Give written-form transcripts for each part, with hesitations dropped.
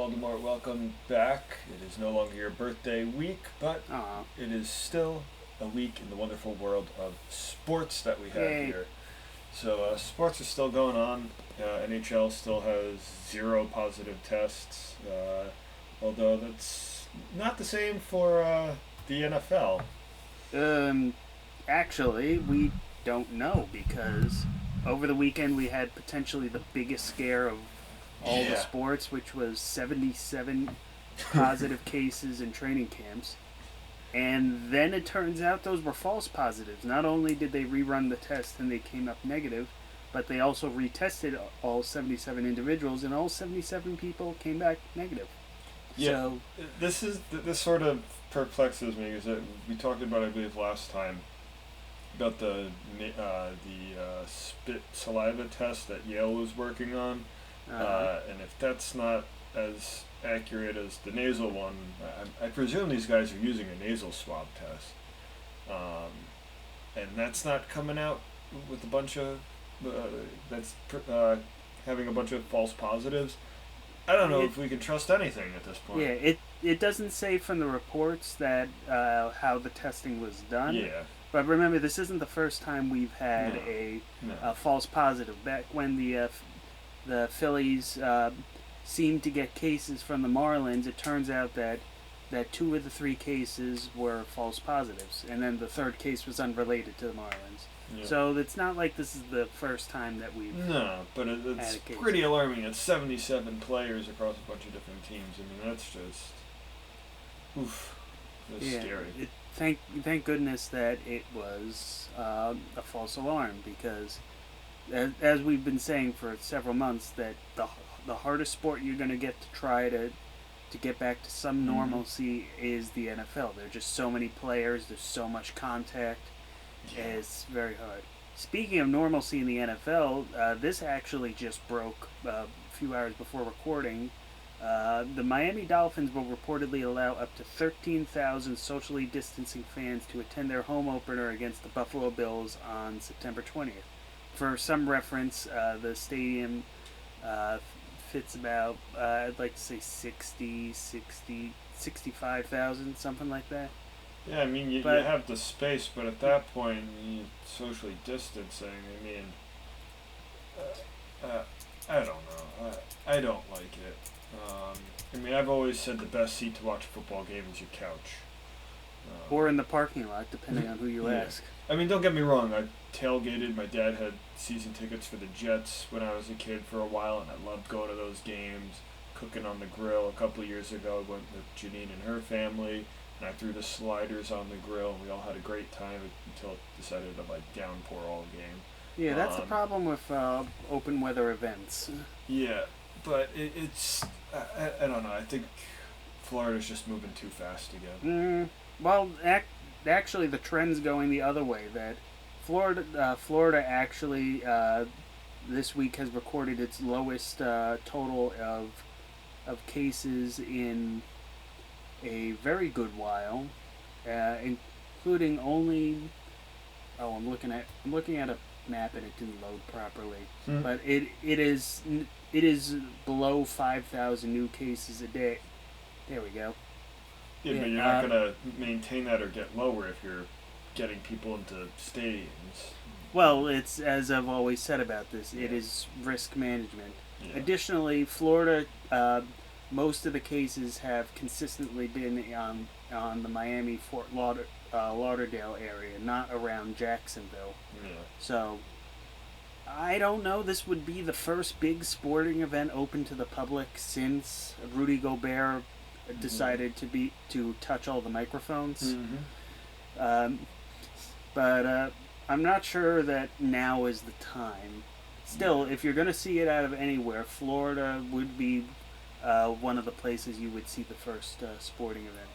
Voldemort, welcome back. It is no longer your birthday week, but it is still a week in the wonderful world of sports that we have Yay. here. So sports are still going on. NHL still has 0 positive tests, although that's not the same for the NFL. Actually, we don't know because over the weekend we had potentially the biggest scare of all the sports, which was 77 positive cases in training camps. And then it turns out those were false positives. Not only did they rerun the test and they came up negative, but they also retested all 77 individuals, and all 77 people came back negative. Yeah, so, this sort of perplexes me because we talked about, I believe, last time about the spit saliva test that Yale was working on, and if that's not as accurate as the nasal one, I presume these guys are using a nasal swab test, and that's not coming out with a bunch of having a bunch of false positives. I don't know if we can trust anything at this point. Yeah, it doesn't say from the reports that how the testing was done. Yeah. But remember, this isn't the first time we've had a false positive. Back when the Phillies seemed to get cases from the Marlins, it turns out that 2 of the 3 cases were false positives, and then the 3rd case was unrelated to the Marlins. Yeah. So it's not like this is the first time that we've but it's pretty alarming. It's 77 players across a bunch of different teams. I mean, that's just that's scary. Thank goodness that it was a false alarm, because as we've been saying for several months, that the hardest sport you're going to get to try to get back to some normalcy is the NFL. There are just so many players. There's so much contact. Yeah. It's very hard. Speaking of normalcy in the NFL, this actually just broke a few hours before recording. The Miami Dolphins will reportedly allow up to 13,000 socially distancing fans to attend their home opener against the Buffalo Bills on September 20th. For some reference, the stadium fits about, I'd like to say 65,000, something like that. Yeah, I mean, you have the space, but at that point, you're socially distancing. I mean, I don't know. I don't like it. I mean, I've always said the best seat to watch a football game is your couch. Or in the parking lot, depending on who you ask. I mean, don't get me wrong. I tailgated. My dad had season tickets for the Jets when I was a kid for a while, and I loved going to those games, cooking on the grill. A couple of years ago, I went with Janine and her family, and I threw the sliders on the grill, and we all had a great time until it decided to, downpour all game. Yeah, that's the problem with open weather events. Yeah, but it's... I don't know. I think Florida's just moving too fast again. Well, actually, the trend's going the other way. That Florida actually this week has recorded its lowest total of cases in a very good while, including only. Oh, I'm looking at a map and it didn't load properly. But it is below 5,000 new cases a day. There we go. Yeah, but you're not going to maintain that or get lower if you're getting people into stadiums. Well, it's, as I've always said about this, it is risk management. Yeah. Additionally, Florida, most of the cases have consistently been on the Miami, Fort Lauderdale area, not around Jacksonville. Yeah. So, I don't know. This would be the first big sporting event open to the public since Rudy Gobert decided to touch all the microphones. But I'm not sure that now is the time. Still, if you're going to see it out of anywhere, Florida would be one of the places you would see the first sporting event.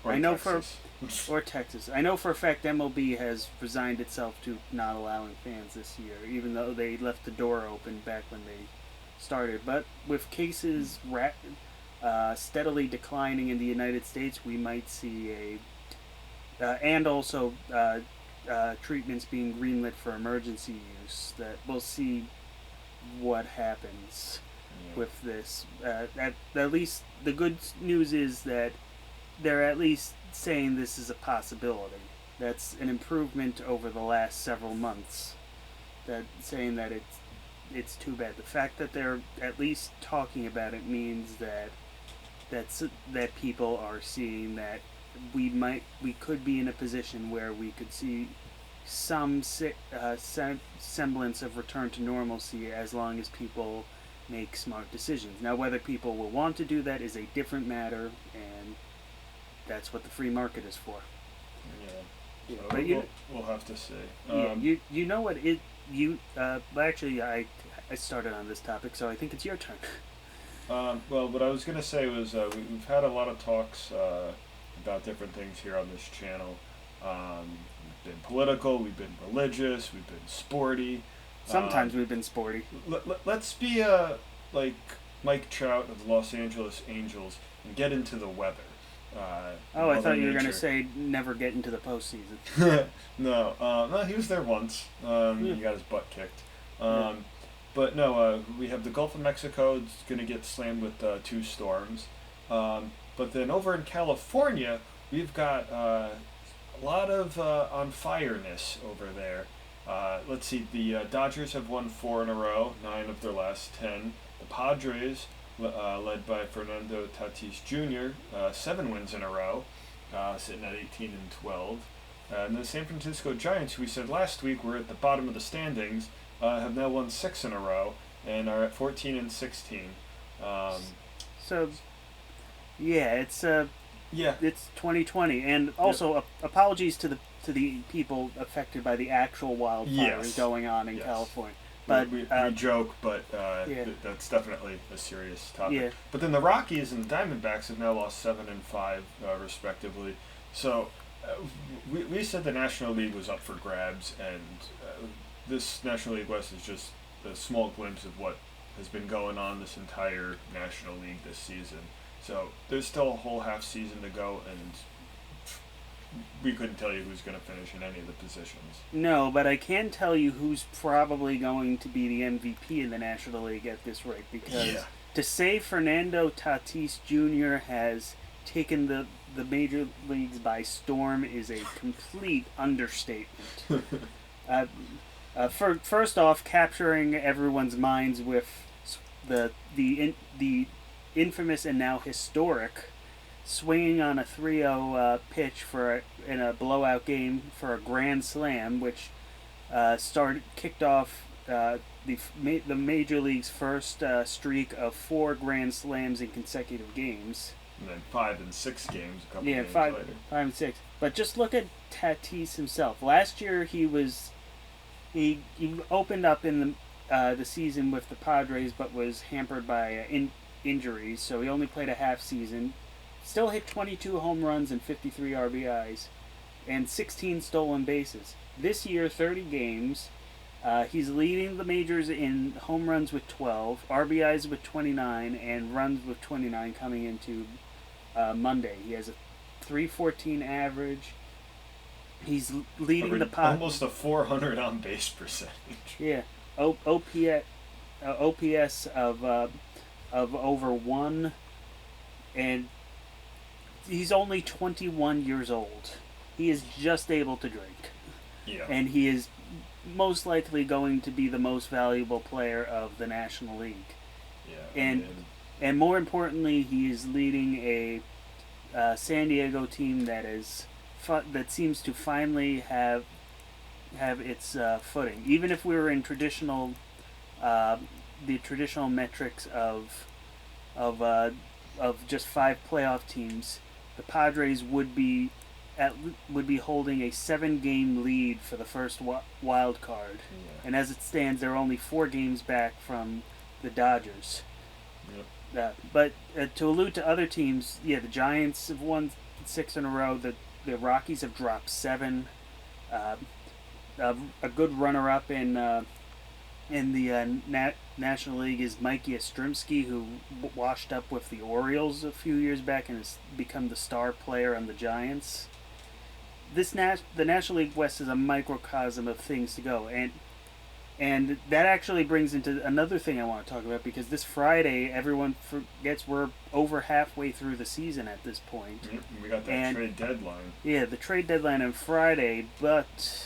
Or Texas. I know for a fact MLB has resigned itself to not allowing fans this year, even though they left the door open back when they started. But with cases steadily declining in the United States, we might see and also treatments being greenlit for emergency use, that we'll see what happens. with this. At least the good news is that they're at least saying this is a possibility. That's an improvement over the last several months. That saying that it's too bad. The fact that they're at least talking about it means that people are seeing that we could be in a position where we could see some semblance of return to normalcy as long as people make smart decisions. Now, whether people will want to do that is a different matter, and that's what the free market is for. Yeah. Yeah, So but we'll have to see. yeah, you know what it you actually I started on this topic, so I think it's your turn. Well, what I was going to say was we've had a lot of talks about different things here on this channel. We've been political, we've been religious, we've been sporty. Sometimes we've been sporty. Let's be like Mike Trout of the Los Angeles Angels and get into the weather. I thought you were going to say never get into the postseason. No, he was there once. He got his butt kicked. But no, we have the Gulf of Mexico. It's going to get slammed with 2 storms. But then over in California, we've got a lot of on fireness over there. Let's see, the Dodgers have won 4 in a row, 9 of their last 10. The Padres, led by Fernando Tatis Jr., 7 wins in a row, sitting at 18 and 12. And the San Francisco Giants, who we said last week were at the bottom of the standings, have now won 6 in a row and are at 14 and 16. So, yeah, it's 2020, and also apologies to the people affected by the actual wildfires going on in California. But we joke, but that's definitely a serious topic. Yeah. But then the Rockies and the Diamondbacks have now lost 7 and 5, respectively. So we said the National League was up for grabs, and this National League West is just a small glimpse of what has been going on this entire National League this season. So there's still a whole half season to go, and we couldn't tell you who's going to finish in any of the positions. No, but I can tell you who's probably going to be the MVP in the National League at this rate, because to say Fernando Tatis Jr. has taken the major leagues by storm is a complete understatement. First off, capturing everyone's minds with the infamous and now historic swinging on a 3-0 pitch in a blowout game for a grand slam, which kicked off the major league's first streak of 4 grand slams in consecutive games. And then 5 and 6 games a couple games five later. 5 and 6. But just look at Tatis himself. Last year he opened up in the season with the Padres, but was hampered by injuries, so he only played a half season. Still hit 22 home runs and 53 RBIs, and 16 stolen bases. This year, 30 games. He's leading the majors in home runs with 12, RBIs with 29, and runs with 29 coming into Monday. He has a .314 average. He's leading the almost a 400 on base percentage. Yeah, OPS of over 1, and he's only 21 years old. He is just able to drink. Yeah. And he is most likely going to be the most valuable player of the National League. Yeah. And more importantly, he is leading a San Diego team that seems to finally have its footing. Even if we were in the traditional metrics of just 5 playoff teams, the Padres would be holding a 7-game lead for the first wild card. Yeah. And as it stands, they're only 4 games back from the Dodgers. Yep. But to allude to other teams, the Giants have won 6 in a row. The Rockies have dropped 7. A good runner-up in the National League is Mike Yastrzemski, who washed up with the Orioles a few years back and has become the star player on the Giants. The National League West is a microcosm of things to go, and And that actually brings into another thing I want to talk about, because this Friday, everyone forgets we're over halfway through the season at this point. We got that trade deadline. Yeah, the trade deadline on Friday, but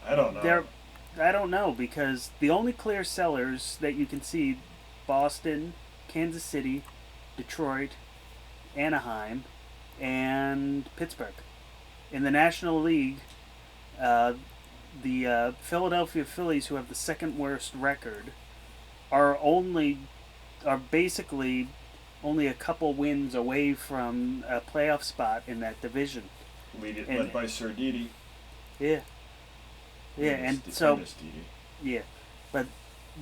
I don't know. I don't know, because the only clear sellers that you can see: Boston, Kansas City, Detroit, Anaheim, and Pittsburgh. In the National League, the Philadelphia Phillies, who have the second worst record, are basically only a couple wins away from a playoff spot in that division. Led by Sir Didi. Yeah. Yeah, and so yeah, but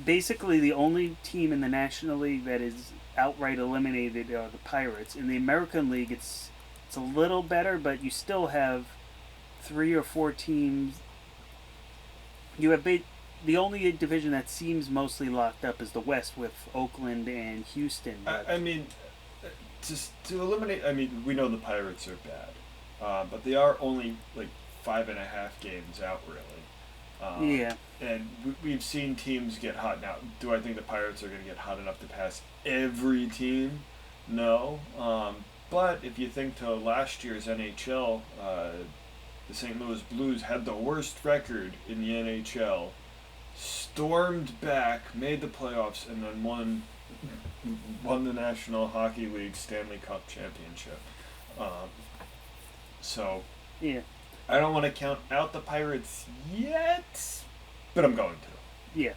basically the only team in the National League that is outright eliminated are the Pirates. In the American League, it's a little better, but you still have 3 or 4 teams. You have the only division that seems mostly locked up is the West, with Oakland and Houston. I mean, just to eliminate. I mean, we know the Pirates are bad, but they are only like 5.5 games out, really. Yeah. And we've seen teams get hot. Now, do I think the Pirates are going to get hot enough to pass every team? No. But if you think to last year's NHL, the St. Louis Blues had the worst record in the NHL, stormed back, made the playoffs, and then won the National Hockey League Stanley Cup championship. So yeah. I don't want to count out the Pirates yet, but I'm going to. Yeah.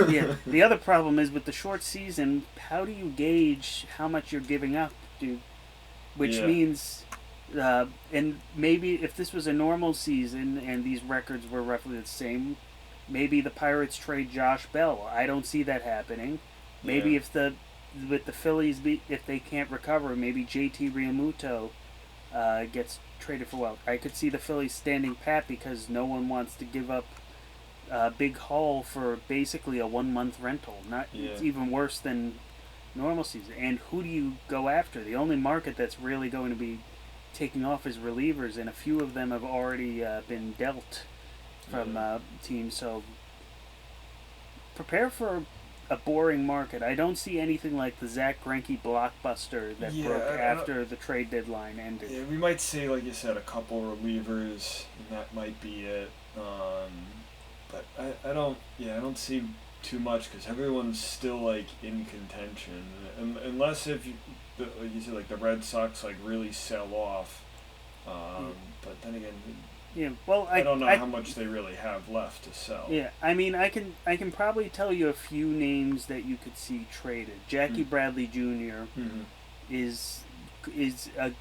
Yeah. The other problem is with the short season, how do you gauge how much you're giving up, dude? Which means, and maybe if this was a normal season and these records were roughly the same, maybe the Pirates trade Josh Bell. I don't see that happening. Maybe with the Phillies, if they can't recover, maybe JT Realmuto gets traded for well. I could see the Phillies standing pat because no one wants to give up a big haul for basically a 1-month rental. It's even worse than normal season. And who do you go after? The only market that's really going to be taking off is relievers, and a few of them have already been dealt from teams. So prepare for a boring market. I don't see anything like the Zach Greinke blockbuster that broke after the trade deadline ended. Yeah, we might see, like you said, a couple relievers, and that might be it. But I don't see too much, because everyone's still like in contention, unless if like you said, like the Red Sox like really sell off. But then again. Yeah, well, I don't know how much they really have left to sell. Yeah, I mean, I can probably tell you a few names that you could see traded. Jackie Bradley Jr. is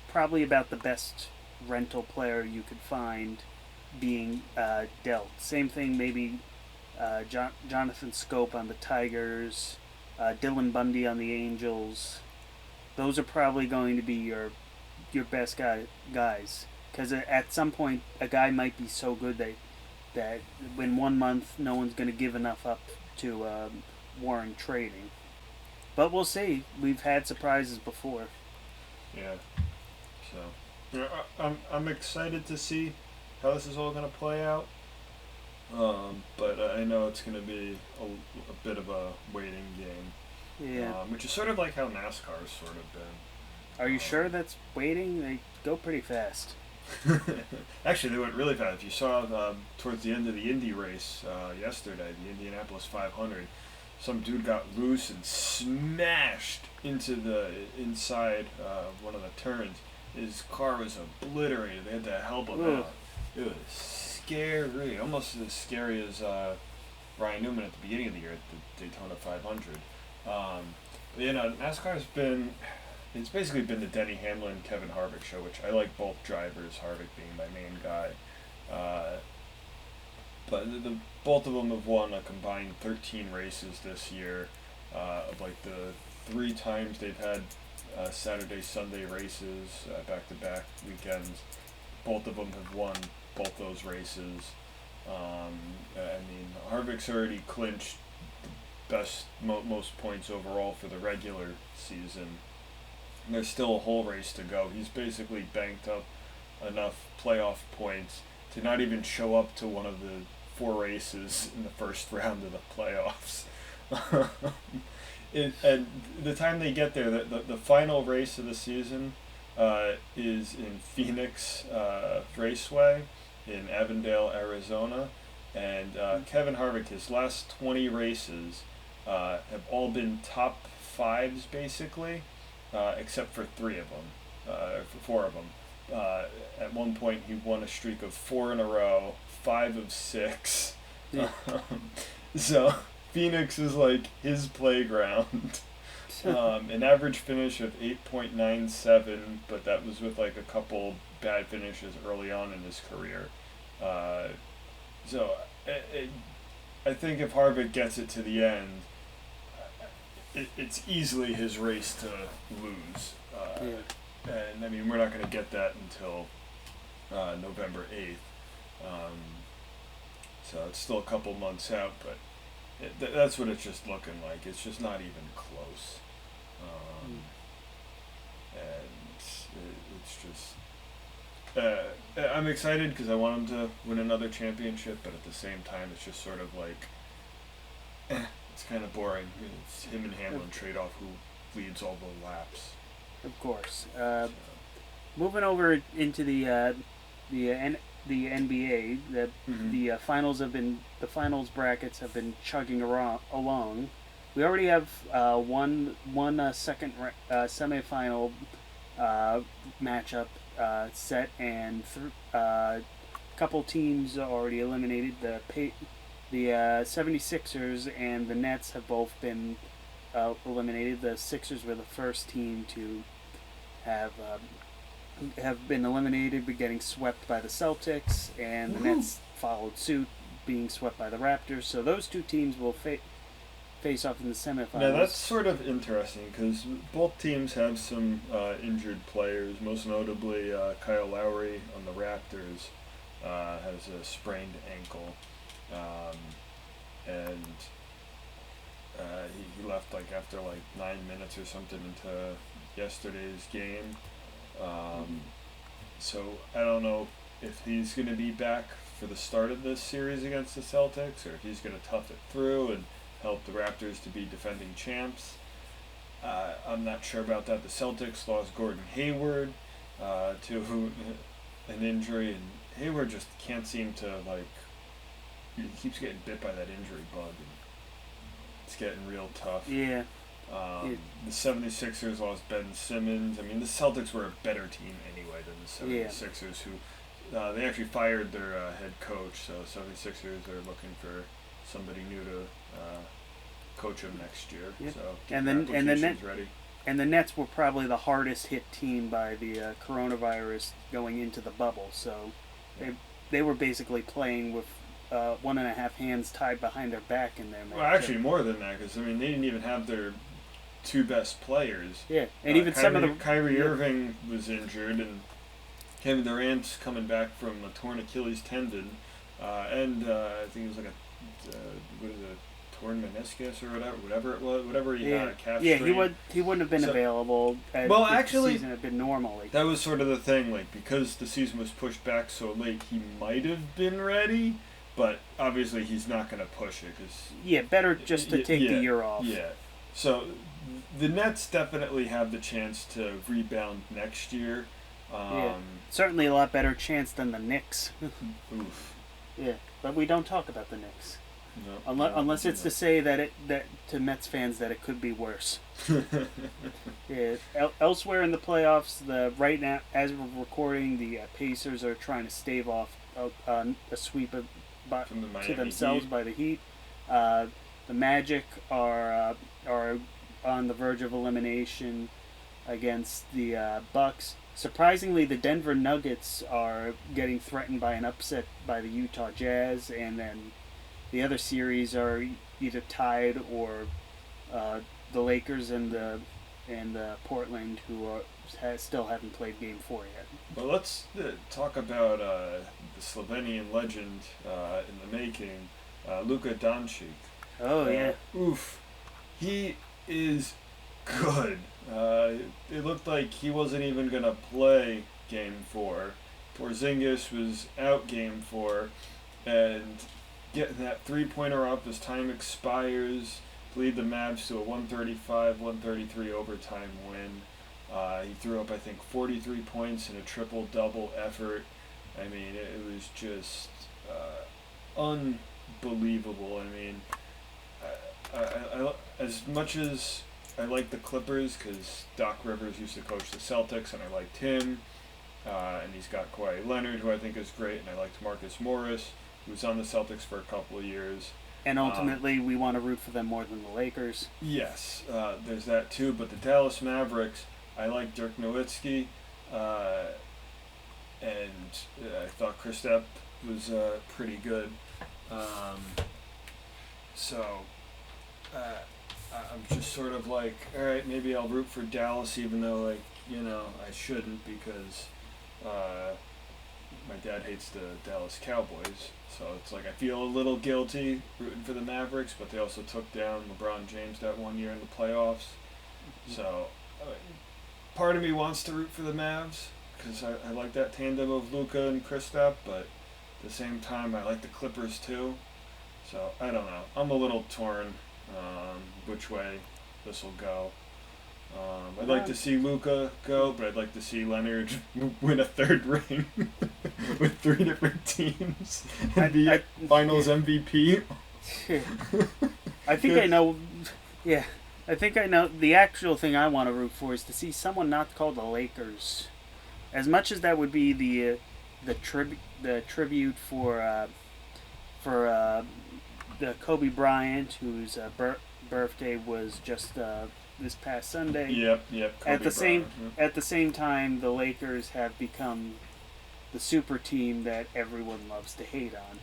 probably about the best rental player you could find being dealt. Same thing, maybe Jonathan Scope on the Tigers, Dylan Bundy on the Angels. Those are probably going to be your best guys. Because at some point, a guy might be so good that in 1 month, no one's going to give enough up to warrant trading. But we'll see. We've had surprises before. Yeah. So I'm excited to see how this is all going to play out. But I know it's going to be a bit of a waiting game. Yeah. Which is sort of like how NASCAR's sort of been. Are you sure that's waiting? They go pretty fast. Actually, they went really fast. If you saw towards the end of the Indy race yesterday, the Indianapolis 500, some dude got loose and smashed into the inside of one of the turns. His car was obliterated. They had to help him out. It was scary, almost as scary as Ryan Newman at the beginning of the year at the Daytona 500. NASCAR's been. It's basically been the Denny Hamlin, Kevin Harvick show, which I like both drivers, Harvick being my main guy. But both of them have won a combined 13 races this year. Like the 3 times they've had Saturday, Sunday races, back-to-back weekends. Both of them have won both those races. I mean, Harvick's already clinched the most points overall for the regular season. And there's still a whole race to go. He's basically banked up enough playoff points to not even show up to one of the 4 races in the first round of the playoffs. And the time they get there, the final race of the season is in Phoenix Raceway in Avondale, Arizona. And Kevin Harvick, his last 20 races have all been top 5s, basically, except for 3 of them, for 4 of them. At one point, he won a streak of 4 in a row, 5 of 6. Yeah. So Phoenix is like his playground. An average finish of 8.97, but that was with like a couple bad finishes early on in his career. So I think if Harvick gets it to the end, it's easily his race to lose. And I mean, we're not going to get that until November 8th. So it's still a couple months out, but that's what it's just looking like. It's just not even close. And it's just... I'm excited because I want him to win another championship, but at the same time, it's just sort of like... it's kind of boring. It's him and Hamlin trade off who leads all the laps. Of course. Moving over into the NBA, the finals brackets have been chugging along. We already have one second semifinal matchup set, and a couple teams are already eliminated. The 76ers and the Nets have both been eliminated. The Sixers were the first team to have been eliminated, but getting swept by the Celtics, and the Nets followed suit, being swept by the Raptors. So those two teams will face off in the semifinals. Now that's sort of interesting because both teams have some injured players. Most notably, Kyle Lowry on the Raptors has a sprained ankle, and he left like after like 9 minutes or something into yesterday's game. So I don't know if he's going to be back for the start of this series against the Celtics, or if he's going to tough it through and help the Raptors to be defending champs. I'm not sure about that. The Celtics lost Gordon Hayward to an injury, and Hayward just can't seem to, like, he keeps getting bit by that injury bug, and it's getting real tough. Yeah. The 76ers lost Ben Simmons. I mean, the Celtics were a better team anyway than the 76ers, who they actually fired their head coach, so 76ers are looking for somebody new to coach them next year. Yep. So and the Nets were probably the hardest hit team by the coronavirus going into the bubble. So they were basically playing with 1.5 hands tied behind their back in their match. Well, actually more than that, because I mean they didn't even have their 2 best players. Yeah, and even some of the Kyrie Irving was injured, and Kevin Durant's coming back from a torn Achilles tendon, and I think it was like a torn meniscus or whatever he had, a calf strain. he wouldn't have been available. If Actually, the season had been normal. That was sort of the thing, like because the season was pushed back so late, he might have been ready, but obviously he's not going to push it because better just to take the year off. Yeah, so the Nets definitely have the chance to rebound next year. Certainly a lot better chance than the Knicks. Oof. Yeah, but we don't talk about the Knicks. No, unless it's to say that to Mets fans that it could be worse. Elsewhere in the playoffs, right now as we're recording, the Pacers are trying to stave off a sweep to themselves by the Heat. The Magic are on the verge of elimination against the Bucks. Surprisingly, the Denver Nuggets are getting threatened by an upset by the Utah Jazz, and then the other series are either tied or the Lakers and the Portland, who still haven't played Game 4 yet. Well, let's talk about the Slovenian legend in the making, Luka Doncic. Oh yeah. Oof, he is good. It looked like he wasn't even gonna play Game 4. Porzingis was out Game 4, and getting that three-pointer up as time expires to lead the Mavs to a 135-133 overtime win. He threw up, I think, 43 points in a triple-double effort. I mean, it was just unbelievable. I mean, I as much as I like the Clippers, because Doc Rivers used to coach the Celtics, and I liked him, and he's got Kawhi Leonard, who I think is great, and I liked Marcus Morris, who was on the Celtics for a couple of years. And ultimately, we want to root for them more than the Lakers. Yes, there's that too. But the Dallas Mavericks, I like Dirk Nowitzki, and I thought Kristaps was pretty good. I'm just sort of like, all right, maybe I'll root for Dallas, even though, like, I shouldn't, because my dad hates the Dallas Cowboys. So it's like I feel a little guilty rooting for the Mavericks, but they also took down LeBron James that one year in the playoffs. So part of me wants to root for the Mavs because I like that tandem of Luka and Kristaps, but at the same time I like the Clippers too. So I don't know. I'm a little torn which way this will go. I'd like to see Luka go, but I'd like to see Leonard win a third ring with 3 different teams and be Finals MVP. I think I know. Yeah, I think I know. The actual thing I want to root for is to see someone not called the Lakers. As much as that would be the tribute for the Kobe Bryant, whose birthday was just this past Sunday. Yep. Kobe At the same time, the Lakers have become the super team that everyone loves to hate on.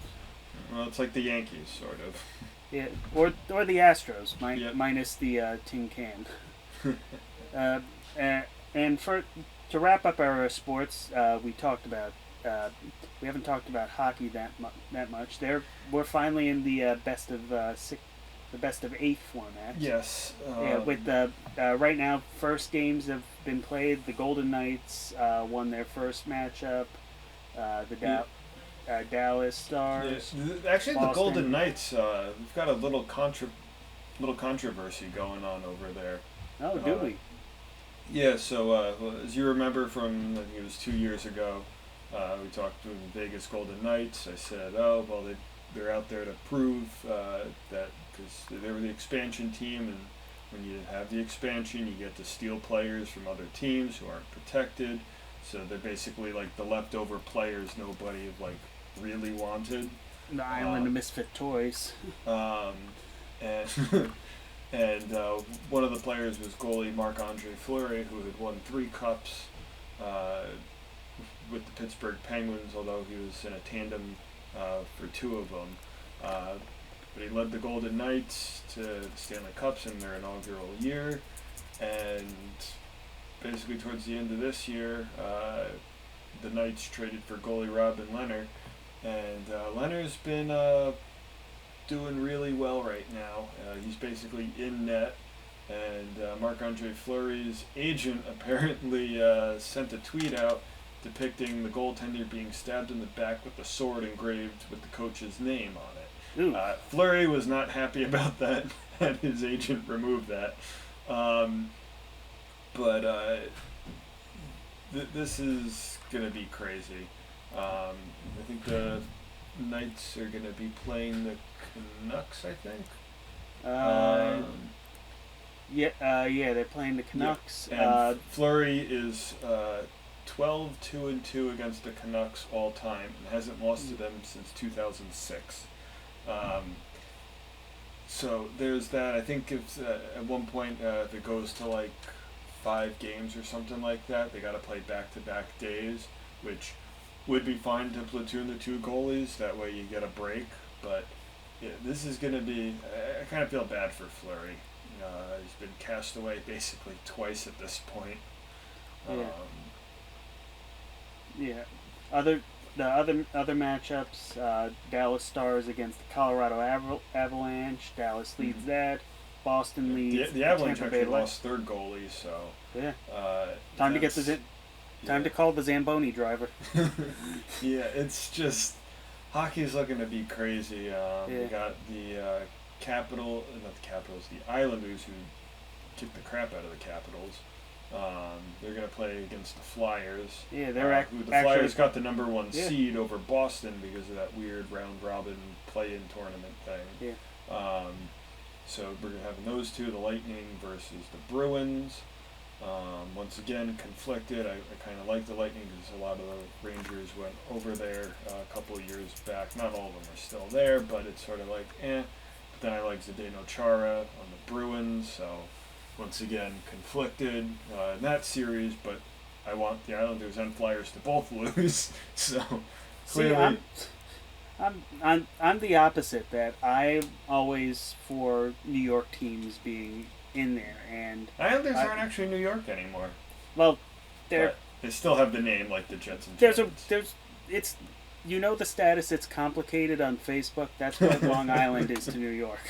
Well, it's like the Yankees, sort of. Yeah, or the Astros, minus the tin can. And to wrap up our sports, we haven't talked about hockey that much. We're finally in the best of 8 format. Yes. With right now, first games have been played. The Golden Knights won their first matchup. Dallas Stars. Yeah. Actually, Boston. The Golden Knights. We've got a little controversy going on over there. Oh, do we? Yeah. So as you remember from, I think it was 2 years ago, we talked to the Vegas Golden Knights. I said, oh well, they're out there to prove that. Because they were the expansion team, and when you have the expansion, you get to steal players from other teams who aren't protected. So they're basically like the leftover players nobody really wanted. The island of misfit toys. And one of the players was goalie Marc-Andre Fleury, who had won 3 cups with the Pittsburgh Penguins, although he was in a tandem for 2 of them. But he led the Golden Knights to the Stanley Cups in their inaugural year, and basically towards the end of this year, the Knights traded for goalie Robin Lehner, and Lehner's been doing really well right now. He's basically in net, and Marc-Andre Fleury's agent apparently sent a tweet out depicting the goaltender being stabbed in the back with a sword engraved with the coach's name on it. Fleury was not happy about that, and his agent removed that. This is going to be crazy. I think the Knights are going to be playing the Canucks, I think. They're playing the Canucks. Yeah. And Fleury is 12-2-2 against the Canucks all time and hasn't lost to them since 2006. So there's that. I think if at one point if it goes to 5 games or something like that, they got to play back-to-back days, which would be fine to platoon the 2 goalies. That way you get a break. But yeah, this is going to be. I kind of feel bad for Fleury. He's been cast away basically twice at this point. The other matchups, Dallas Stars against the Colorado Avalanche. Dallas leads that. Boston leads. The Avalanche actually lost their goalie, so yeah. Time to call the Zamboni driver. Yeah, it's just Hockey's looking to be crazy. We got the not the Capitals, the Islanders, who kicked the crap out of the Capitals. They're going to play against the Flyers. Yeah, the Flyers got the number one seed over Boston because of that weird round robin play-in tournament thing. Yeah. So we're having those two, the Lightning versus the Bruins. Once again, conflicted. I kind of like the Lightning because a lot of the Rangers went over there a couple of years back. Not all of them are still there, but it's sort of like, eh. But then I like Zdeno Chara on the Bruins, so once again, conflicted in that series, but I want the Islanders and Flyers to both lose, so clearly... I'm the opposite, that I'm always for New York teams being in there, and Islanders aren't actually New York anymore. Well, they still have the name like the Jets and it's the status. It's complicated on Facebook. That's what Long Island is to New York.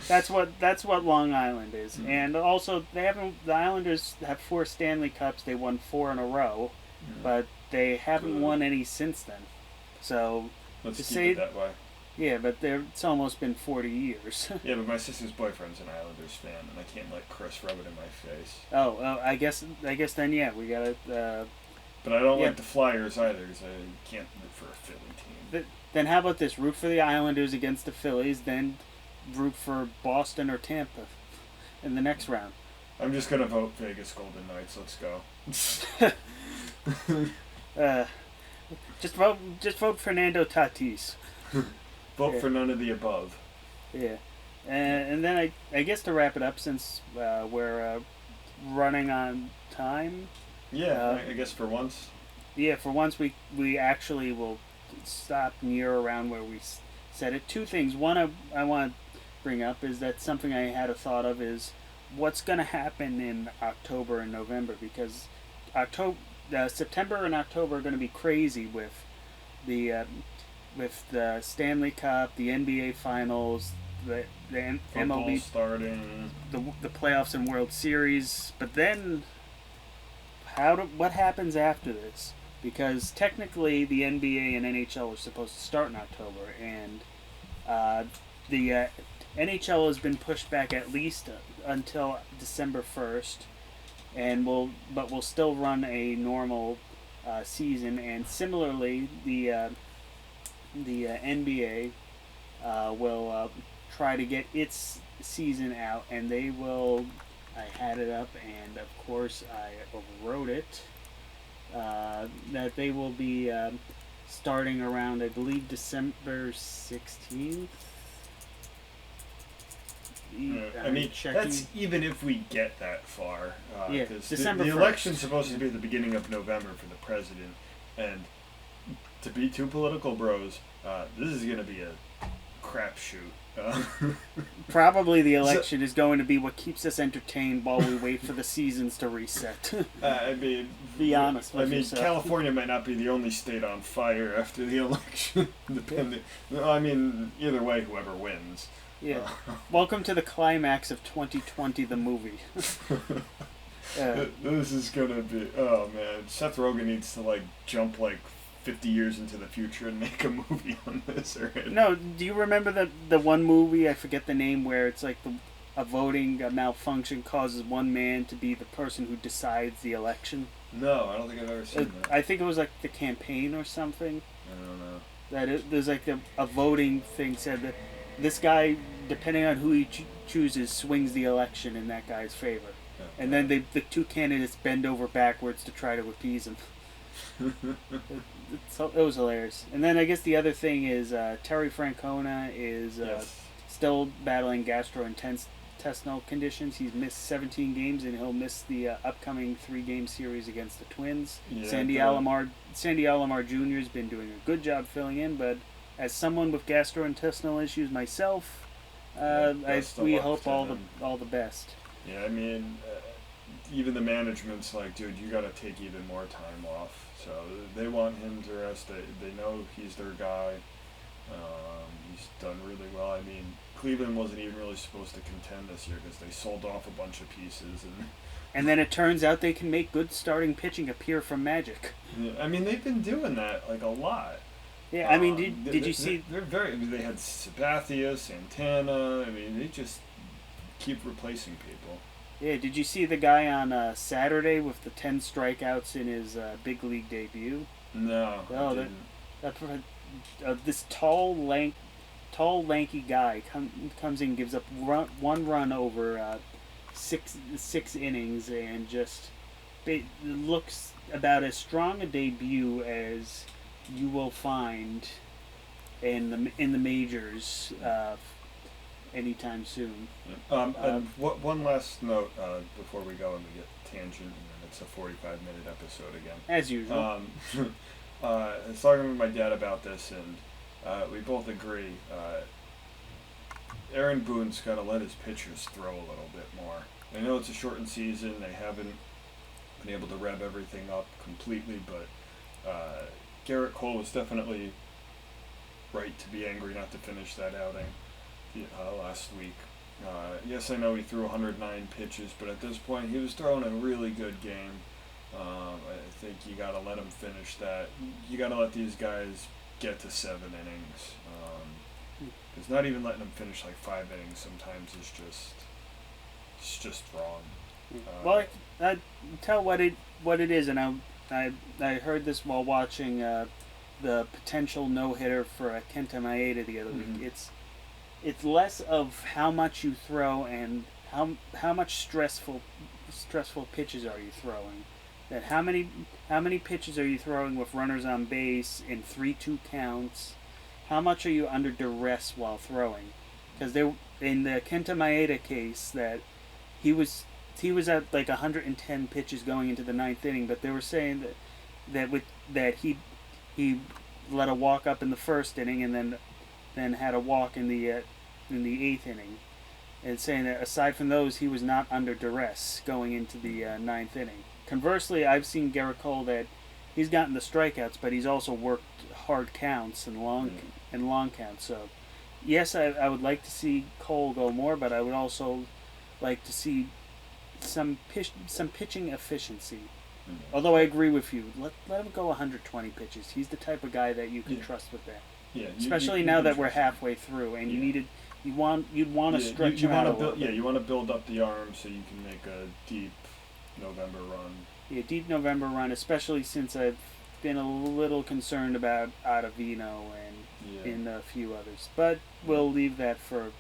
That's what Long Island is, mm-hmm. And also the Islanders have 4 Stanley Cups. They won 4 in a row, mm-hmm. But they haven't won any since then. So let's keep it that way. Yeah, but it's almost been 40 years. Yeah, but my sister's boyfriend's an Islanders fan, and I can't let Chris rub it in my face. Oh, I guess then we gotta. But I don't like the Flyers either, because I can't root for a Philly team. Then how about this? Root for the Islanders against the Phillies, then root for Boston or Tampa in the next round. I'm just gonna vote Vegas Golden Knights. Let's go. Just vote Fernando Tatis. Vote for none of the above. Yeah, and then I guess to wrap it up, since we're running on time. Yeah, I guess for once. Yeah, for once we actually will stop near around where we said it. 2 things. One I want to bring up is that something I had a thought of is what's going to happen in October and November, because September and October are going to be crazy with the Stanley Cup, the NBA Finals, the MLB starting, the playoffs and World Series. But then, what happens after this? Because technically, the NBA and NHL are supposed to start in October, and the NHL has been pushed back at least until December 1st, and we'll still run a normal season. And similarly, the NBA will try to get its season out, and they will. I had it up, and of course I overwrote it. That they will be starting around, I believe, December 16th. I mean, that's even if we get that far. December the election's supposed to be at the beginning of November for the president, and to be 2 political bros, this is going to be a crapshoot. Probably the election is going to be what keeps us entertained while we wait for the seasons to reset. I mean, be honest with yourself. California might not be the only state on fire after the election. Depending, I mean, either way, whoever wins. Yeah. Welcome to the climax of 2020, the movie. This is gonna be. Oh man, Seth Rogen needs to jump 50 years into the future and make a movie on this. Right? No, do you remember the one movie, I forget the name, where it's like a voting malfunction causes one man to be the person who decides the election? No, I don't think I've ever seen that. I think it was The Campaign or something. I don't know. That there's a voting thing said that this guy, depending on who he chooses, swings the election in that guy's favor. Yeah. And then the 2 candidates bend over backwards to try to appease him. It was hilarious. And then I guess the other thing is Terry Francona is still battling gastrointestinal conditions. He's missed 17 games, and he'll miss the upcoming 3-game series against the Twins. Yeah, Sandy Alomar Jr. has been doing a good job filling in, but as someone with gastrointestinal issues myself, we hope all the best. Yeah, I mean, even the management's like, dude, you got to take even more time off. So they want him to rest. They know he's their guy. He's done really well. I mean, Cleveland wasn't even really supposed to contend this year because they sold off a bunch of pieces. And then it turns out they can make good starting pitching appear from magic. Yeah, I mean, they've been doing that a lot. Yeah, I mean, did you see? They're very. I mean, they had Sabathia, Santana. I mean, they just keep replacing people. Yeah, did you see the guy on Saturday with the 10 strikeouts in his big league debut? No, I Oh, didn't. this lanky guy comes in, gives up one run over six innings, and just looks about as strong a debut as you will find in the majors anytime soon. And one last note before we go and we get tangent, and then it's a 45-minute episode again. As usual. I was talking with my dad about this, and we both agree. Aaron Boone's got to let his pitchers throw a little bit more. I know it's a shortened season; they haven't been able to rev everything up completely, but Garrett Cole was definitely right to be angry not to finish that outing last week. Yes, I know he threw 109 pitches, but at this point, he was throwing a really good game. I think you got to let him finish that. You got to let these guys get to 7 innings. Because not even letting them finish like 5 innings sometimes is just wrong. Well, I tell what it is, and I heard this while watching the potential no-hitter for Kenta Maeda the other week. It's less of how much you throw and how much stressful pitches are you throwing. That how many pitches are you throwing with runners on base in 3-2 counts? How much are you under duress while throwing? Because in the Kenta Maeda case, that he was at like 110 pitches going into the 9th inning, but they were saying that he let a walk up in the 1st inning and then had a walk in the 8th inning, and saying that aside from those, he was not under duress going into the 9th inning. Conversely, I've seen Garrett Cole that he's gotten the strikeouts, but he's also worked hard counts and long counts. So, yes, I would like to see Cole go more, but I would also like to see some pitching efficiency. Although I agree with you, let him go 120 pitches. He's the type of guy that you can trust with that. Yeah, especially now that we're halfway through, and you'd want to stretch him out a little bit. You want to build up the arm so you can make a deep November run. Yeah, deep November run, especially since I've been a little concerned about Ottavino and a few others. But we'll leave that for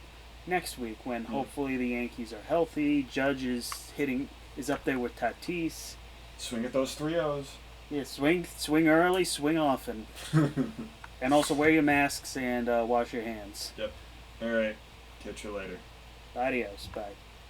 next week when hopefully the Yankees are healthy. Judge is up there with Tatis. Swing at those 3-0s. Yeah, swing early, swing often. And also wear your masks and wash your hands. Yep. All right. Catch you later. Adios. Bye.